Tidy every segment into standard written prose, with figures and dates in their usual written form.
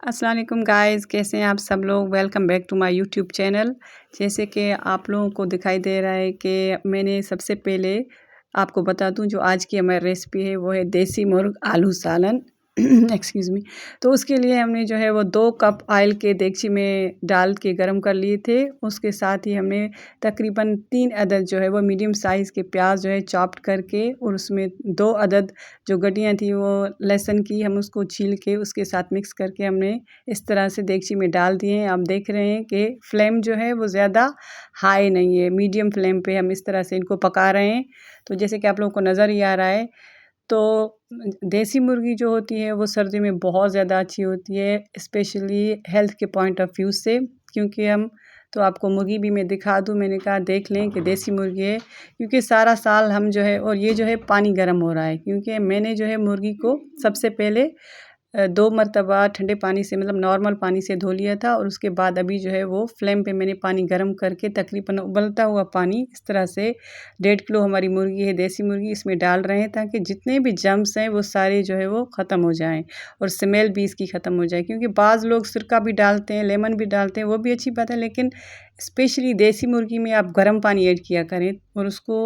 अस्सलाम वालेकुम गाइस, कैसे हैं आप सब लोग। Welcome back to my YouTube channel. जैसे कि आप लोगों को दिखाई दे रहा है कि मैंने सबसे पहले आपको बता दूं, जो आज की हमारी रेसिपी है वो है देसी मुर्ग आलू सालन। Excuse me. तो उसके लिए हमने जो है वो 2 कप ऑयल के देगची में डाल के गरम कर लिए थे। उसके साथ ही हमने तकरीबन 3 अदद जो है वो मीडियम साइज़ के प्याज जो है चॉप्ड करके, और उसमें 2 अदद जो गड्डियाँ थी वो लहसुन की, हम उसको छील के उसके साथ मिक्स करके हमने इस तरह से देगची में डाल दिए हैं। आप देख रहे हैं कि फ्लेम जो है वो ज़्यादा हाई नहीं है, मीडियम फ्लेम पे हम इस तरह से इनको पका रहे हैं। तो जैसे कि आप लोगों को नज़र ही आ रहा है, तो देसी मुर्गी जो होती है वो सर्दी में बहुत ज़्यादा अच्छी होती है, स्पेशली हेल्थ के पॉइंट ऑफ व्यू से। क्योंकि हम तो आपको मुर्गी भी मैं दिखा दूँ, मैंने कहा देख लें कि देसी मुर्गी है, क्योंकि सारा साल हम जो है, और ये जो है पानी गर्म हो रहा है क्योंकि मैंने जो है मुर्गी को सबसे पहले 2 मरतबा ठंडे पानी से, मतलब नॉर्मल पानी से धो लिया था, और उसके बाद अभी जो है वो फ्लेम पे मैंने पानी गर्म करके तकरीबन उबलता हुआ पानी इस तरह से 1.5 किलो हमारी मुर्गी है देसी मुर्गी, इसमें डाल रहे हैं ताकि जितने भी जर्म्स हैं वो सारे जो है वो ख़त्म हो जाएं और स्मेल भी इसकी ख़त्म हो जाए। क्योंकि बाज़ लोग सिरका भी डालते हैं, लेमन भी डालते हैं, वो भी अच्छी बात है, लेकिन स्पेशली देसी मुर्गी में आप गर्म पानी ऐड किया करें और उसको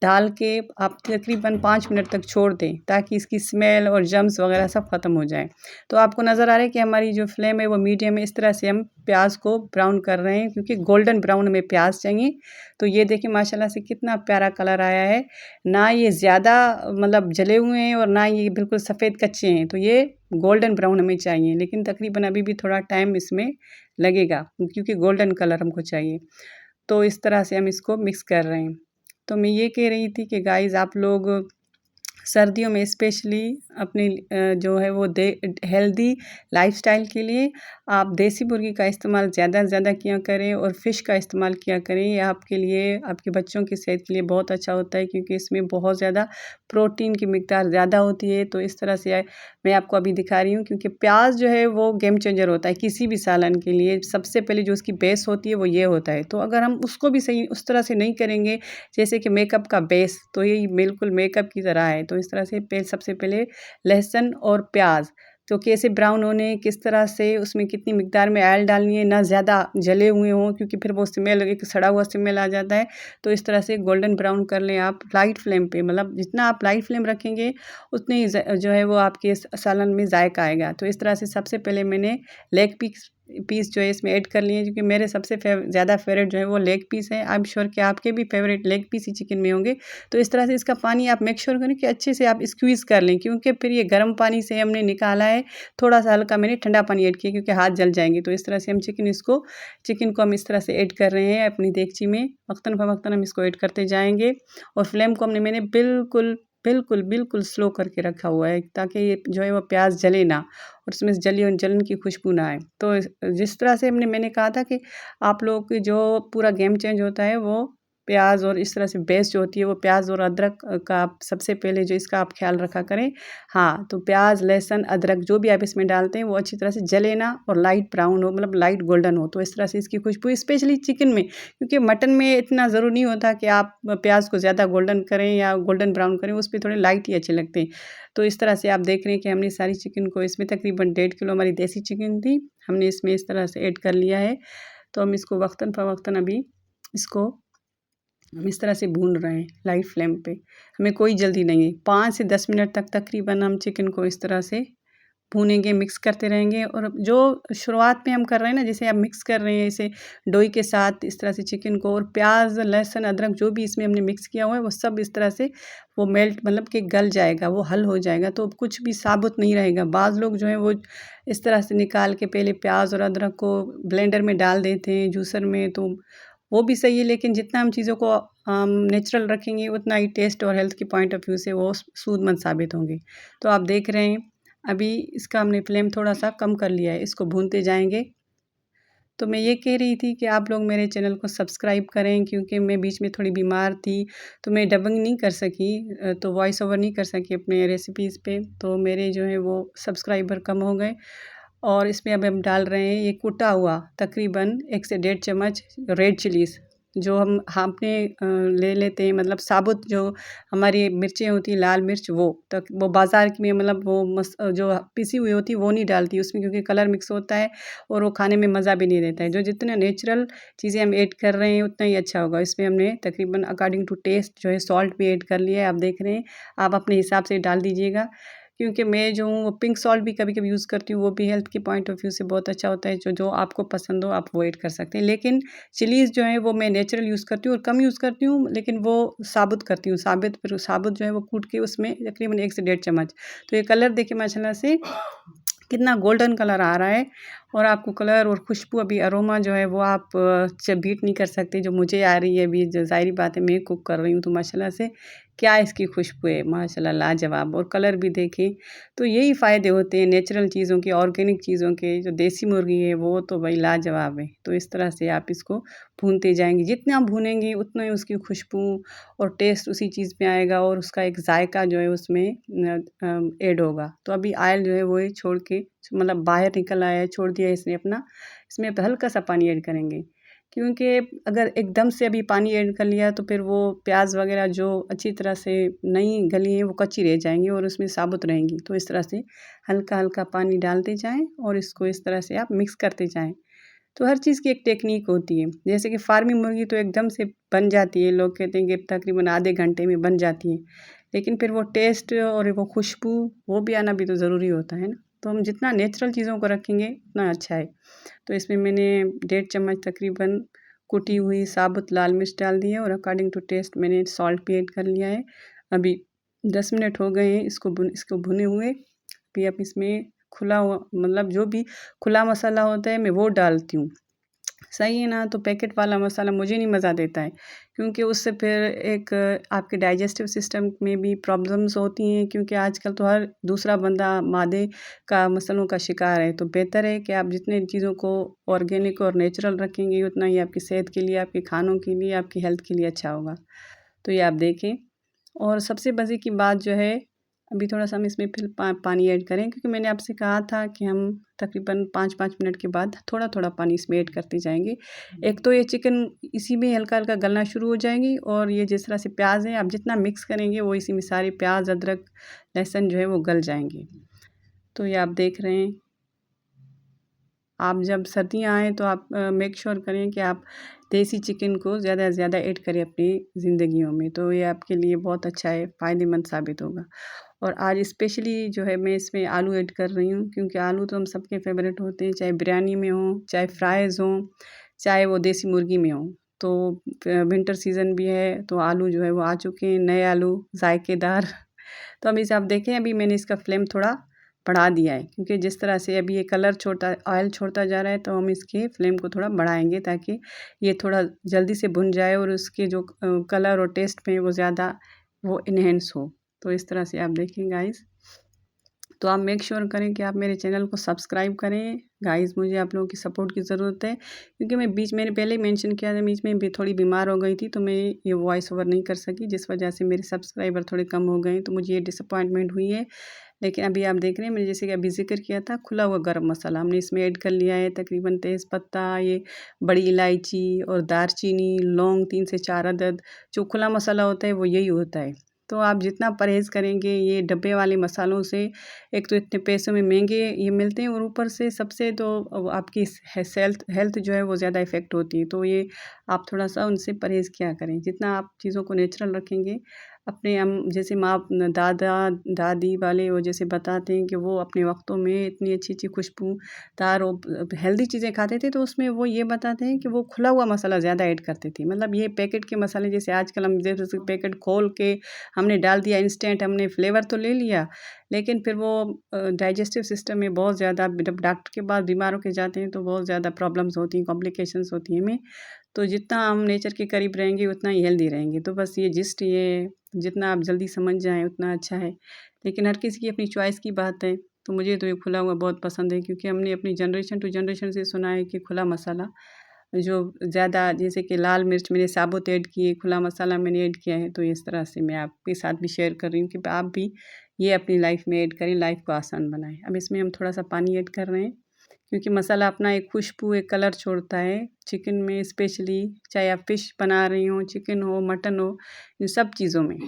डाल के आप तकरीबन 5 मिनट तक छोड़ दें ताकि इसकी स्मेल और जर्म्स वगैरह सब ख़त्म हो जाएं। तो आपको नज़र आ रहा है कि हमारी जो फ्लेम है वो मीडियम है। इस तरह से हम प्याज को ब्राउन कर रहे हैं क्योंकि गोल्डन ब्राउन हमें प्याज चाहिए। तो ये देखिए माशाल्लाह से कितना प्यारा कलर आया है, ना ये ज़्यादा मतलब जले हुए हैं और ना ये बिल्कुल सफ़ेद कच्चे हैं। तो ये गोल्डन ब्राउन हमें चाहिए, लेकिन तकरीबन अभी भी थोड़ा टाइम इसमें लगेगा क्योंकि गोल्डन कलर हमको चाहिए। तो इस तरह से हम इसको मिक्स कर रहे हैं। तो मैं ये कह रही थी कि गाइज़, आप लोग सर्दियों में स्पेशली अपनी जो है वो हेल्दी लाइफस्टाइल के लिए आप देसी मुर्गी का इस्तेमाल ज़्यादा से ज़्यादा किया करें और फ़िश का इस्तेमाल किया करें। ये आपके लिए, आपके बच्चों की सेहत के लिए बहुत अच्छा होता है क्योंकि इसमें बहुत ज़्यादा प्रोटीन की मिकदार ज़्यादा होती है। तो इस तरह से मैं आपको अभी दिखा रही हूँ क्योंकि प्याज जो है वो गेम चेंजर होता है किसी भी सालन के लिए। सबसे पहले जो उसकी बेस होती है वो ये होता है। तो अगर हम उसको भी सही उस तरह से नहीं करेंगे जैसे कि मेकअप का बेस, तो ये बिल्कुल मेकअप की तरह है। तो इस तरह से सबसे पहले लहसुन और प्याज तो कैसे ब्राउन होने, किस तरह से उसमें कितनी मिकदार में ऑयल डालनी है, ना ज़्यादा जले हुए हों क्योंकि फिर वो स्मेल, एक सड़ा हुआ स्मेल आ जाता है। तो इस तरह से गोल्डन ब्राउन कर लें आप लाइट फ्लेम पे, मतलब जितना आप लाइट फ्लेम रखेंगे उतने ही जो है वो आपके सालन में जायका आएगा। तो इस तरह से सबसे पहले मैंने लेग पीस जो है इसमें ऐड कर लिए, क्योंकि मेरे सबसे ज़्यादा फेवरेट जो है वो लेग पीस है। आई एम श्योर कि आपके भी फेवरेट लेग पीस ही चिकन में होंगे। तो इस तरह से इसका पानी आप मेक श्योर करें कि अच्छे से आप स्क्वीज़ कर लें, क्योंकि फिर ये गर्म पानी से हमने निकाला है, थोड़ा सा हल्का मैंने ठंडा पानी ऐड किया क्योंकि हाथ जल जाएंगे। तो इस तरह से हम चिकन को हम इस तरह से ऐड कर रहे हैं अपनी देगची में। वक्तन फ़वक्तन हम इसको ऐड करते जाएंगे और फ्लेम को मैंने बिल्कुल बिल्कुल बिल्कुल स्लो करके रखा हुआ है ताकि ये जो है वो प्याज जले ना और उसमें जलन की खुशबू ना आए। तो जिस तरह से मैंने कहा था कि आप लोगों की जो पूरा गेम चेंज होता है वो प्याज, और इस तरह से बेस जो होती है वो प्याज और अदरक का आप सबसे पहले जो इसका आप ख्याल रखा करें। हाँ, तो प्याज, लहसुन, अदरक जो भी आप इसमें डालते हैं वो अच्छी तरह से जले ना और लाइट ब्राउन हो, मतलब लाइट गोल्डन हो। तो इस तरह से इसकी खुशबू स्पेशली चिकन में, क्योंकि मटन में इतना ज़रूरी नहीं होता कि आप प्याज को ज़्यादा गोल्डन करें या गोल्डन ब्राउन करें, उस पे थोड़े लाइट ही अच्छे लगते हैं। तो इस तरह से आप देख रहे हैं कि हमने सारी चिकन को, इसमें तकरीबन 1.5 किलो हमारी देसी चिकन थी, हमने इसमें इस तरह से ऐड कर लिया है। तो हम इसको वक्तन फ़वक्तन अभी इसको हम इस तरह से भून रहे हैं लाइट फ्लेम पे। हमें कोई जल्दी नहीं है। 5 से 10 मिनट तक तकरीबन हम चिकन को इस तरह से भूनेंगे, मिक्स करते रहेंगे। और जो शुरुआत में हम कर रहे हैं ना, जैसे आप मिक्स कर रहे हैं इसे डोई के साथ इस तरह से चिकन को, और प्याज, लहसुन, अदरक जो भी इसमें हमने मिक्स किया हुआ है वो सब इस तरह से वो मेल्ट, मतलब कि गल जाएगा, वो हल हो जाएगा, तो कुछ भी साबुत नहीं रहेगा। बाज़ लोग जो हैं वो इस तरह से निकाल के पहले प्याज और अदरक को ब्लेंडर में डाल देते हैं, जूसर में, तो वो भी सही है, लेकिन जितना हम चीज़ों को नेचुरल रखेंगे उतना ही टेस्ट और हेल्थ के पॉइंट ऑफ व्यू से वो सूदमंद साबित होंगे। तो आप देख रहे हैं अभी इसका हमने फ्लेम थोड़ा सा कम कर लिया है, इसको भूनते जाएंगे। तो मैं ये कह रही थी कि आप लोग मेरे चैनल को सब्सक्राइब करें, क्योंकि मैं बीच में थोड़ी बीमार थी तो मैं डबिंग नहीं कर सकी, तो वॉइस ओवर नहीं कर सकी अपने रेसिपीज़ पे, तो मेरे जो है वो सब्सक्राइबर कम हो गए। और इसमें अब हम डाल रहे हैं ये कुटा हुआ तकरीबन 1 से 1.5 चम्मच रेड चिलीज़। जो हम अपने ले लेते हैं, मतलब साबुत जो हमारी मिर्चें होती हैं, लाल मिर्च, वो बाज़ार की में, मतलब वो जो पिसी हुई होती है वो नहीं डालती उसमें, क्योंकि कलर मिक्स होता है और वो खाने में मज़ा भी नहीं देता है। जो जितना नेचुरल चीज़ें हम ऐड कर रहे हैं उतना ही अच्छा होगा। इसमें हमने तकरीबन अकॉर्डिंग टू टेस्ट जो है सॉल्ट भी ऐड कर लिया है, आप देख रहे हैं। आप अपने हिसाब से डाल दीजिएगा, क्योंकि मैं जो हूँ वो पिंक सॉल्ट भी कभी-कभी यूज़ करती हूँ, वो भी हेल्थ के पॉइंट ऑफ व्यू से बहुत अच्छा होता है। जो जो आपको पसंद हो आप वो ऐड कर सकते हैं। लेकिन चिलीज़ जो है वो मैं नेचुरल यूज़ करती हूँ और कम यूज़ करती हूँ, लेकिन वो साबुत करती हूँ। फिर साबुत जो है वो कूट के उसमें तकरीबन 1 से डेढ़ चम्मच। तो ये कलर देखिए माशाल्लाह से कितना गोल्डन कलर आ रहा है, और आपको कलर और खुशबू, अभी अरोमा जो है वो आप बीट नहीं कर सकते, जो मुझे आ रही है अभी। ज़ाहिर बात है, मैं कुक कर रही हूँ तो माशाल्लाह से क्या इसकी खुशबू है, माशाल्लाह लाजवाब। और कलर भी देखें, तो यही फ़ायदे होते हैं नेचुरल चीज़ों के, ऑर्गेनिक चीज़ों के। जो देसी मुर्गी है वो तो भाई लाजवाब है। तो इस तरह से आप इसको भूनते जाएंगे, जितना आप भूनेंगे उतना ही उसकी खुशबू और टेस्ट उसी चीज़ में आएगा, और उसका एक जायका जो है उसमें ऐड होगा। तो अभी ऑयल जो है वो छोड़ के, मतलब बाहर निकल आया है, छोड़ दिया है इसने अपना। इसमें अब हल्का सा पानी ऐड करेंगे, क्योंकि अगर एकदम से अभी पानी ऐड कर लिया तो फिर वो प्याज वगैरह जो अच्छी तरह से नहीं गली हैं वो कच्ची रह जाएंगी और उसमें साबुत रहेंगी। तो इस तरह से हल्का हल्का पानी डालते जाएं और इसको इस तरह से आप मिक्स करते जाएं। तो हर चीज़ की एक टेक्नीक होती है। जैसे कि फार्मी मुर्गी तो एकदम से बन जाती है, लोग कहते हैं कि तकरीबन आधे घंटे में बन जाती है, लेकिन फिर वो टेस्ट और वो खुशबू वो भी आना भी तो ज़रूरी होता है ना। तो हम जितना नेचुरल चीज़ों को रखेंगे उतना अच्छा है। तो इसमें मैंने डेढ़ चम्मच तकरीबन कुटी हुई साबुत लाल मिर्च डाल दी है, और अकॉर्डिंग टू टेस्ट मैंने सॉल्ट भी ऐड कर लिया है। अभी 10 मिनट हो गए हैं इसको भुने हुए। फिर अब इसमें खुला हुआ, मतलब जो भी खुला मसाला होता है मैं वो डालती हूँ। सही है ना। तो पैकेट वाला मसाला मुझे नहीं मज़ा देता है, क्योंकि उससे फिर एक आपके डाइजेस्टिव सिस्टम में भी प्रॉब्लम्स होती हैं, क्योंकि आजकल तो हर दूसरा बंदा मादे का मसलों का शिकार है। तो बेहतर है कि आप जितने चीज़ों को ऑर्गेनिक और नेचुरल रखेंगे उतना ही आपकी सेहत के लिए, आपके खानों के लिए, आपकी हेल्थ के लिए अच्छा होगा। तो ये आप देखें। और सबसे मज़े की बात जो है, अभी थोड़ा-सा हम इसमें फिर पानी ऐड करें, क्योंकि मैंने आपसे कहा था कि हम तकरीबन 5-5 मिनट के बाद थोड़ा-थोड़ा पानी इसमें ऐड करते जाएँगे। एक तो ये चिकन इसी में हल्का-हल्का गलना शुरू हो जाएँगी, और ये जिस तरह से प्याज़ है आप जितना मिक्स करेंगे वो इसी में सारे प्याज़, अदरक, लहसुन जो है वो गल जाएँगे। तो ये आप देख रहे हैं। आप जब सर्दियाँ आएँ तो आप मेक श्योर करें कि आप देसी चिकन को ज़्यादा से ज़्यादा ऐड करें अपनी ज़िंदगियों में, तो ये आपके लिए बहुत अच्छा है, फ़ायदेमंद साबित होगा। और आज स्पेशली जो है मैं इसमें आलू ऐड कर रही हूँ, क्योंकि आलू तो हम सबके फ़ेवरेट होते हैं, चाहे बिरयानी में हो, चाहे फ्राइज़ हों, चाहे वो देसी मुर्गी में हो। तो विंटर सीज़न भी है तो आलू जो है वो आ चुके हैं, नए आलू ज़ायकेदार। तो अभी से आप देखें, अभी मैंने इसका फ्लेम थोड़ा बढ़ा दिया है, क्योंकि जिस तरह से अभी ये कलर छोड़ता, ऑयल छोड़ता जा रहा है, तो हम इसके फ्लेम को थोड़ा बढ़ाएँगे ताकि ये थोड़ा जल्दी से भुन जाए और उसके जो कलर और टेस्ट में वो ज़्यादा वो एनहांस हो। तो इस तरह से आप देखें गाइस। तो आप मेक श्योर करें कि आप मेरे चैनल को सब्सक्राइब करें गाइस। मुझे आप लोगों की सपोर्ट की ज़रूरत है, क्योंकि मैंने पहले ही मेंशन किया था, बीच में भी थोड़ी बीमार हो गई थी, तो मैं ये वॉइस ओवर नहीं कर सकी, जिस वजह से मेरे सब्सक्राइबर थोड़े कम हो गए, तो मुझे ये डिसअपॉइंटमेंट हुई है। लेकिन अभी आप देख रहे हैं, मैंने जैसे कि अभी ज़िक्र किया था, खुला हुआ गरम मसाला हमने इसमें ऐड कर लिया है, तकरीबन तेज़पत्ता, ये बड़ी इलायची और दालचीनी, लौंग 3 से 4 अदद। जो खुला मसाला होता है वो यही होता है। तो आप जितना परहेज़ करेंगे ये डब्बे वाले मसालों से, एक तो इतने पैसों में महंगे ये मिलते हैं, और ऊपर से सबसे तो आपकी हेल्थ हेल्थ जो है वो ज़्यादा इफ़ेक्ट होती है। तो ये आप थोड़ा-सा उनसे परहेज़ किया करें। जितना आप चीज़ों को नेचुरल रखेंगे, अपने हम जैसे माँ दादा दादी वाले वो जैसे बताते हैं कि वो अपने वक़्तों में इतनी अच्छी-अच्छी खुशबूदार और हेल्दी चीज़ें खाते थे, तो उसमें वो ये बताते हैं कि वो खुला हुआ मसाला ज़्यादा ऐड करते थे। मतलब ये पैकेट के मसाले जैसे आजकल हम जैसे पैकेट खोल के हमने डाल दिया इंस्टेंट, हमने फ्लेवर तो ले लिया, लेकिन फिर वो डाइजेस्टिव सिस्टम में बहुत ज़्यादा, जब डॉक्टर के पास बीमार होके जाते हैं तो बहुत ज़्यादा प्रॉब्लम्स होती हैं, कॉम्प्लिकेशंस होती हैं हमें। तो जितना हम नेचर के करीब रहेंगे उतना ही हेल्दी रहेंगे। तो बस ये जिस्ट ये जितना आप जल्दी समझ जाएँ उतना अच्छा है। लेकिन हर किसी की अपनी चॉइस की बात है। तो मुझे तो ये खुला हुआ बहुत पसंद है, क्योंकि हमने अपनी जनरेशन टू जनरेशन से सुना है कि खुला मसाला जो ज़्यादा, जैसे कि लाल मिर्च मैंने साबुत ऐड की है, खुला मसाला मैंने ऐड किया है। तो इस तरह से मैं आपके साथ भी शेयर कर रही हूँ कि आप भी ये अपनी लाइफ़ में ऐड करें, लाइफ़ को आसान बनाएँ। अब इसमें हम थोड़ा-सा पानी ऐड कर रहे हैं, क्योंकि मसाला अपना एक खुशबू, एक कलर छोड़ता है चिकन में स्पेशली, चाहे आप फ़िश बना रही हो, चिकन हो, मटन हो, इन सब चीज़ों में।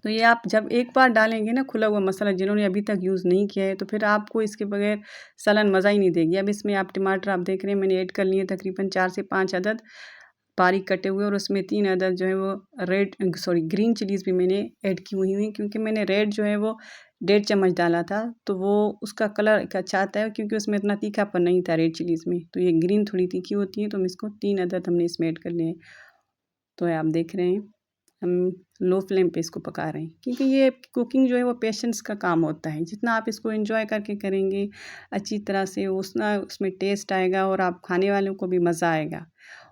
तो ये आप जब एक बार डालेंगे ना खुला हुआ मसाला, जिन्होंने अभी तक यूज़ नहीं किया है, तो फिर आपको इसके बगैर सालन मज़ा ही नहीं देगी। अब इसमें आप टमाटर आप देख रहे हैं मैंने ऐड कर लिए तकरीबन 4 से 5 अदद बारीक कटे हुए, और उसमें 3 अदद जो है वो ग्रीन चिलीज़ भी मैंने ऐड की हुई हैं, क्योंकि मैंने रेड जो है वो 1.5 चम्मच डाला था, तो वो उसका कलर एक अच्छा आता है, क्योंकि उसमें इतना तीखापन नहीं था रेड चिलीज़ में। तो ये ग्रीन थोड़ी तीखी होती है, तो हम इसको 3 अदद हमने इसमें ऐड कर लिए हैं। तो आप देख रहे हैं हम लो फ्लेम पे इसको पका रहे हैं, क्योंकि ये कुकिंग जो है वो पेशेंस का काम होता है। जितना आप इसको एंजॉय करके करेंगे अच्छी तरह से, उतना उसमें टेस्ट आएगा और आप खाने वालों को भी मज़ा आएगा।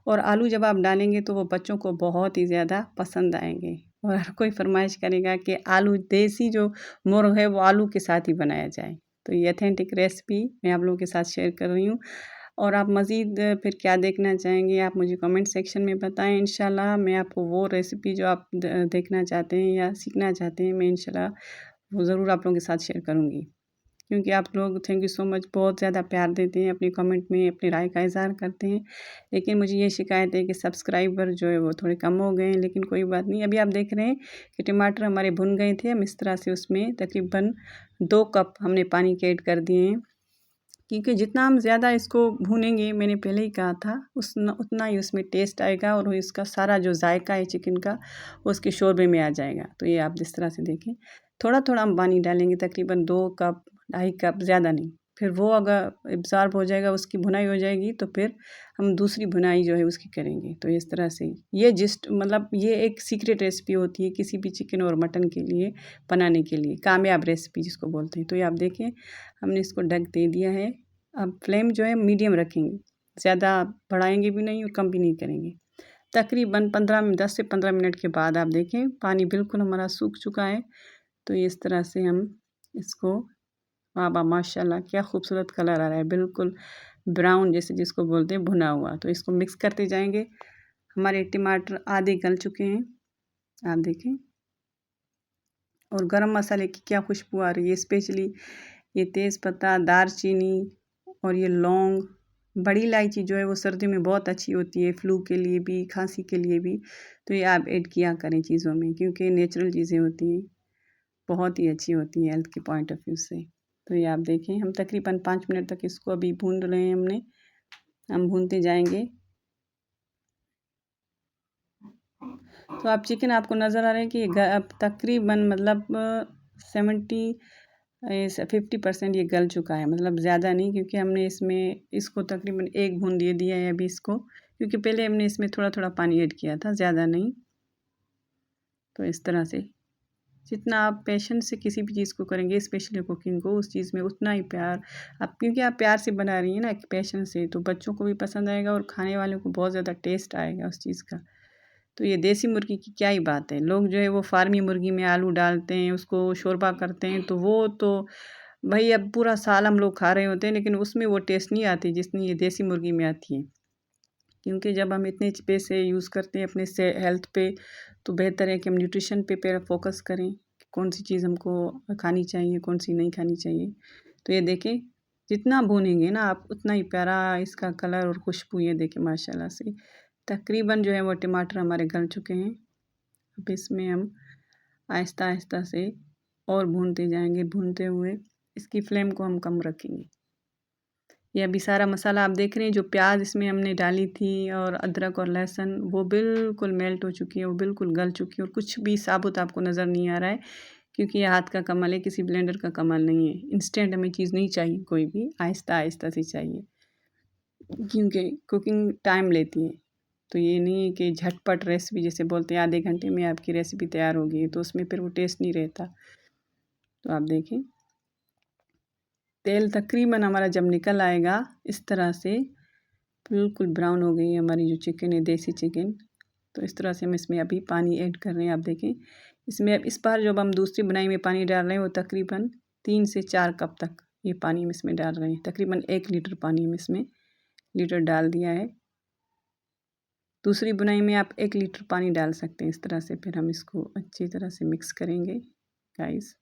और आलू जब आप डालेंगे तो वो बच्चों को बहुत ही ज़्यादा पसंद आएंगे, और हर कोई फरमाइश करेगा कि आलू देसी जो मुर्ग है वो आलू के साथ ही बनाया जाए। तो ये ऑथेंटिक रेसिपी मैं आप लोगों के साथ शेयर कर रही हूँ। और आप मज़ीद फिर क्या देखना चाहेंगे आप मुझे कमेंट सेक्शन में बताएं। इंशाल्लाह मैं आपको वो रेसिपी जो आप देखना चाहते हैं या सीखना चाहते हैं, मैं इंशाल्लाह वो ज़रूर आप लोगों के साथ शेयर करूँगी। क्योंकि आप लोग थैंक यू सो मच, बहुत ज़्यादा प्यार देते हैं, अपनी कमेंट में अपनी राय का इज़हार करते हैं। लेकिन मुझे ये शिकायत है कि सब्सक्राइबर जो है वो थोड़े कम हो गए हैं, लेकिन कोई बात नहीं। अभी आप देख रहे हैं कि टमाटर हमारे भुन गए थे, हम इस तरह से उसमें तकरीबन 2 कप हमने पानी के ऐड कर दिए हैं, क्योंकि जितना हम ज़्यादा इसको भूनेंगे, मैंने पहले ही कहा था, उतना ही उसमें टेस्ट आएगा और इसका सारा जो जायका है चिकन का वो उसके शोरबे में आ जाएगा। तो ये आप जिस तरह से देखें, थोड़ा-थोड़ा हम पानी डालेंगे, तकरीबन 2 कप, 2.5 कप, ज़्यादा नहीं। फिर वो अगर एब्ज़ॉर्ब हो जाएगा, उसकी भुनाई हो जाएगी, तो फिर हम दूसरी भुनाई जो है उसकी करेंगे। तो इस तरह से ये मतलब ये एक सीक्रेट रेसिपी होती है किसी भी चिकन और मटन के लिए बनाने के लिए, कामयाब रेसिपी जिसको बोलते हैं। तो ये आप देखें हमने इसको ढक दे दिया है। अब फ्लेम जो है मीडियम रखेंगे, ज़्यादा बढ़ाएँगे भी नहीं और कम भी नहीं करेंगे। तकरीबन 10 से 15 मिनट के बाद आप देखें पानी बिल्कुल हमारा सूख चुका है। तो इस तरह से हम इसको, वाह वाह माशाल्लाह क्या खूबसूरत कलर आ रहा है, बिल्कुल ब्राउन जैसे जिसको बोलते हैं भुना हुआ। तो इसको मिक्स करते जाएंगे। हमारे टमाटर आधे गल चुके हैं, आप देखें। और गरम मसाले की क्या खुशबू आ रही है, स्पेशली ये तेज़पत्ता, दालचीनी और ये लौंग, बड़ी इलायची जो है वो सर्दियों में बहुत अच्छी होती है, फ्लू के लिए भी, खांसी के लिए भी। तो ये आप ऐड किया करें चीज़ों में, क्योंकि नेचुरल चीज़ें होती हैं, बहुत ही अच्छी होती हैं हेल्थ के पॉइंट ऑफ व्यू से। तो ये आप देखें हम तकरीबन 5 मिनट तक इसको अभी भून रहे हैं हम भूनते जाएंगे। तो आप चिकन आपको नज़र आ रहा है कि अब तकरीबन मतलब 50% ये गल चुका है, मतलब ज़्यादा नहीं, क्योंकि हमने इसमें इसको तकरीबन 1 भून दे दिया है अभी इसको, क्योंकि पहले हमने इसमें थोड़ा-थोड़ा पानी ऐड किया था, ज़्यादा नहीं। तो इस तरह से जितना आप पेशेंस से किसी भी चीज़ को करेंगे, स्पेशली कुकिंग को, उस चीज़ में उतना ही प्यार आप, क्योंकि आप प्यार से बना रही हैं ना पेशेंस से, तो बच्चों को भी पसंद आएगा और खाने वालों को बहुत ज़्यादा टेस्ट आएगा उस चीज़ का। तो ये देसी मुर्गी की क्या ही बात है, लोग जो है वो फार्मी मुर्गी में आलू डालते हैं, उसको शोरबा करते हैं, तो वो तो भई अब पूरा साल हम लोग खा रहे होते हैं, लेकिन उसमें वो टेस्ट नहीं आती जितनी ये देसी मुर्गी में आती है। क्योंकि जब हम इतने पैसे यूज़ करते हैं अपने से हेल्थ पे, तो बेहतर है कि हम न्यूट्रिशन पे पहले फ़ोकस करें कि कौन सी चीज़ हमको खानी चाहिए, कौन सी नहीं खानी चाहिए। तो ये देखें जितना भूनेंगे ना आप, उतना ही प्यारा इसका कलर और खुशबू, ये देखें माशाल्लाह से। तकरीबन जो है वो टमाटर हमारे गल चुके हैं। अब इसमें हम आहिस्ता-आहिस्ता से और भूनते जाएँगे, भूनते हुए इसकी फ्लेम को हम कम रखेंगे। ये अभी सारा मसाला आप देख रहे हैं, जो प्याज़ इसमें हमने डाली थी और अदरक और लहसुन, वो बिल्कुल मेल्ट हो चुकी है, वो बिल्कुल गल चुकी है और कुछ भी साबुत आपको नज़र नहीं आ रहा है, क्योंकि ये हाथ का कमाल है, किसी ब्लेंडर का कमाल नहीं है। इंस्टेंट हमें चीज़ नहीं चाहिए कोई भी, आहिस्ता-आहिस्ता से चाहिए, क्योंकि कुकिंग टाइम लेती है। तो ये नहीं है कि झटपट रेसिपी जैसे बोलते हैं आधे घंटे में आपकी रेसिपी तैयार होगी, तो उसमें फिर वो टेस्ट नहीं रहता। तो आप देखें तेल तकरीबन हमारा जब निकल आएगा इस तरह से, बिल्कुल ब्राउन हो गई है हमारी जो चिकन है देसी चिकन। तो इस तरह से हम इसमें अभी पानी ऐड कर रहे हैं, आप देखें इसमें। अब इस बार जब हम दूसरी बुनाई में पानी डाल रहे हैं वो तकरीबन 3 से 4 कप तक ये पानी हम इसमें डाल रहे हैं, तकरीबन 1 लीटर पानी हम इसमें लीटर डाल दिया है। दूसरी बुनाई में आप 1 लीटर पानी डाल सकते हैं इस तरह से। फिर हम इसको अच्छी तरह से मिक्स करेंगे गाइस।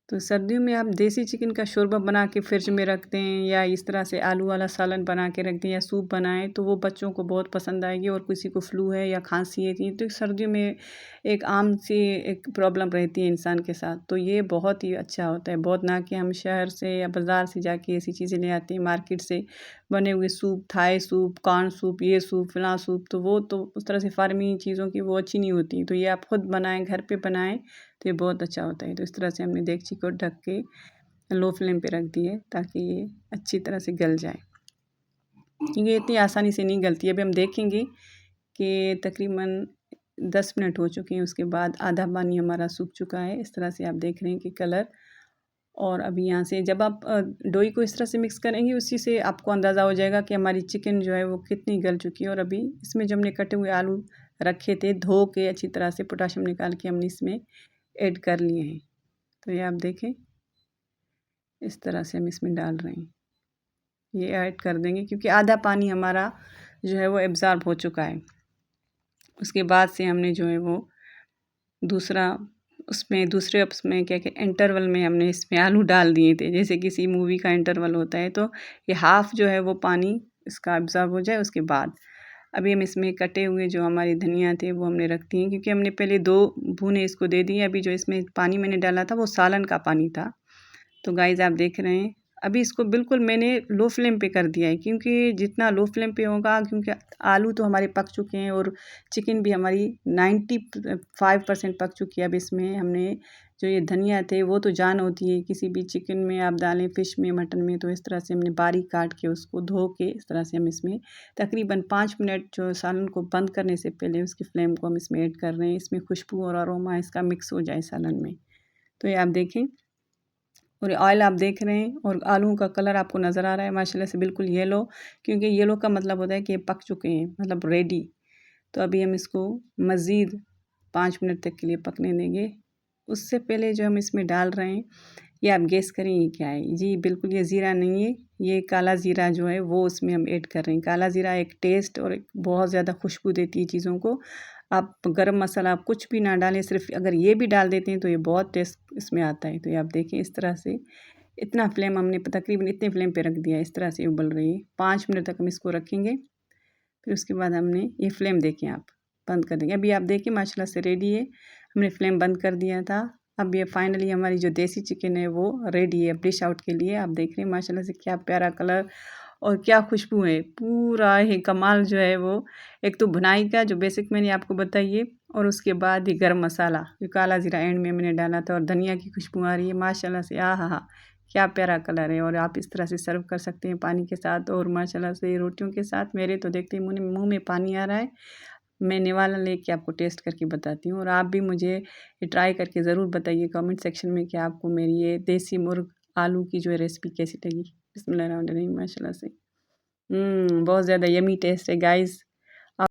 तो सर्दियों में आप देसी चिकन का शोरबा बना के फ्रिज में रख दें या इस तरह से आलू वाला सालन बना के रख दें या सूप बनाएं तो वो बच्चों को बहुत पसंद आएगी। और किसी को फ्लू है या खांसी है तो सर्दियों में एक आम सी एक प्रॉब्लम रहती है इंसान के साथ, तो ये बहुत ही अच्छा होता है। बहुत ना कि हम शहर से या बाज़ार से जाके ऐसी चीज़ें ले आते हैं मार्केट से बने हुए soup, Thai soup, corn soup, ये सूप, फलां सूप, तो वो तो उस तरह से फार्मी चीज़ों की वो अच्छी नहीं होती। तो ये आप खुद बनाएं, घर पे बनाएं तो ये बहुत अच्छा होता है। तो इस तरह से हमने देगची को ढक के लो फ्लेम पे रख दिए ताकि ये अच्छी तरह से गल जाए, क्योंकि इतनी आसानी से नहीं गलती है। अभी हम देखेंगे कि तकरीबन 10 मिनट हो चुके हैं, उसके बाद आधा पानी हमारा सूख चुका है। इस तरह से आप देख रहे हैं कि कलर। और अभी यहाँ से जब आप डोई को इस तरह से मिक्स करेंगे उसी से आपको अंदाज़ा हो जाएगा कि हमारी चिकन जो है वो कितनी गल चुकी है। और अभी इसमें जो हमने कटे हुए आलू रखे थे धो के अच्छी तरह से पोटाशियम निकाल के हमने इसमें ऐड कर लिए हैं। तो ये आप देखें इस तरह से हम इसमें डाल रहे हैं, ये ऐड कर देंगे क्योंकि आधा पानी हमारा जो है वो एब्ज़ॉर्ब हो चुका है। उसके बाद से हमने जो है वो दूसरे उसमें क्या क्या इंटरवल में हमने इसमें आलू डाल दिए थे, जैसे किसी मूवी का इंटरवल होता है तो ये हाफ़ जो है वो पानी इसका एब्ज़ॉर्ब हो जाए। उसके बाद अभी हम इसमें कटे हुए जो हमारी धनिया थे वो हमने रख दिए, क्योंकि हमने पहले 2 भुने इसको दे दिए। अभी जो इसमें पानी मैंने डाला था वो सालन का पानी था। तो गाइज़ आप देख रहे हैं अभी इसको बिल्कुल मैंने लो फ्लेम पे कर दिया है, क्योंकि जितना लो फ्लेम पे होगा, क्योंकि आलू तो हमारे पक चुके हैं और चिकन भी हमारी 95% पक चुकी है। अब इसमें हमने जो ये धनिया थे वो तो जान होती है किसी भी चिकन में आप डालें, फ़िश में, मटन में, तो इस तरह से हमने बारीक काट के उसको धो के इस तरह से हम इसमें तकरीबन 5 मिनट जो सालन को बंद करने से पहले उसकी फ्लेम को हम इसमें ऐड कर रहे हैं। इसमें खुशबू और अरोमा इसका मिक्स हो जाए सालन में। तो ये आप देखें और ऑयल आप देख रहे हैं और आलू का कलर आपको नज़र आ रहा है माशाल्लाह से बिल्कुल येलो, क्योंकि येलो का मतलब होता है कि ये पक चुके हैं, मतलब रेडी। तो अभी हम इसको मज़ीद 5 मिनट तक के लिए पकने देंगे। उससे पहले जो हम इसमें डाल रहे हैं ये आप गेस करें ये क्या है? जी बिल्कुल ये ज़ीरा नहीं है, ये काला ज़ीरा जो है वो उसमें हम ऐड कर रहे हैं। काला ज़ीरा एक टेस्ट और एक बहुत ज़्यादा खुशबू देती है चीज़ों को। आप गरम मसाला आप कुछ भी ना डालें, सिर्फ अगर ये भी डाल देते हैं तो ये बहुत टेस्ट इसमें आता है। तो ये आप देखें इस तरह से इतना फ्लेम हमने तकरीबन इतने फ्लेम पे रख दिया है, इस तरह से उबल रही है। 5 मिनट तक हम इसको रखेंगे, फिर उसके बाद हमने ये फ्लेम देखें आप बंद कर देंगे। अभी आप देखिए माशाल्लाह से रेडी है, हमने फ्लेम बंद कर दिया था। अब ये फाइनली हमारी जो देसी चिकन है वो रेडी है डिश आउट के लिए। आप देख रहे हैं माशाल्लाह से क्या प्यारा कलर और क्या खुशबू है, पूरा ही कमाल जो है वो। एक तो भुनाई का जो बेसिक मैंने आपको बताई है और उसके बाद ही गरम मसाला जो काला ज़ीरा एंड में मैंने डाला था और धनिया की खुशबू आ रही है माशाल्लाह से। आ हा हा क्या प्यारा कलर है। और आप इस तरह से सर्व कर सकते हैं पानी के साथ और माशाल्लाह से रोटियों के साथ। मेरे तो देखते ही मुँह में पानी आ रहा है। मैं निवाला लेके आपको टेस्ट करके बताती हूँ और आप भी मुझे ये ट्राई करके ज़रूर बताइए कमेंट सेक्शन में कि आपको मेरी ये देसी मुर्ग आलू की जो है रेसिपी कैसी लगी। बिस्मिल्लाहिर्रहमानिर्रहीम माशाल्लाह से बहुत ज़्यादा यमी टेस्ट है गाइज़।